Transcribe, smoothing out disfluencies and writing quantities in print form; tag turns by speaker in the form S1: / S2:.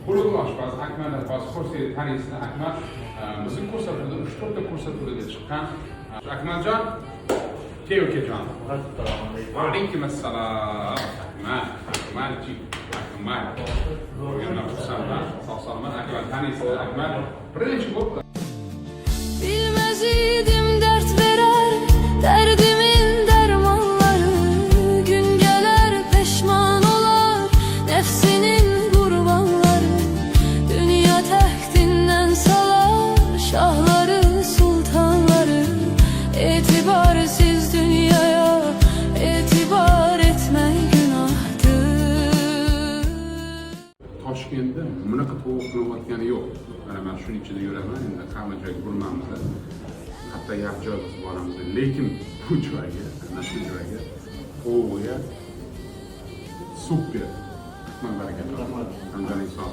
S1: Qo'lga oshpaz Akmal hozir ko'rsatib taniysizlar. Akmal bizni ko'rsatuvda 3-4 ta ko'rsatuvga chiqqan. Akmaljon, Tevkajon. Va alaykum assalom. Akmalchi. Akmal. Yana xursandman. Sog'-salomat. Akmal taniysizlar. Akmal birinchi bo'ldi.
S2: Bilmez idim dert verer, derdimin dermanları. Gün geler peşman olar, nefsinin kurbanları. Dünya tehtinden salar, şahları sultanları. Etibarsiz dünyaya, etibar etme günahtır.
S1: Toshkentda bunaqa tovuq qilayotgani yo'q. Mana men shuning ichida yuraman, endi hamma joyga bormaymiz. Hatto yaxjoy biz boramiz. Lekin bu joyga, ana shu joyga tovuqga super. Rahmat barakalloh. Hamdani sog'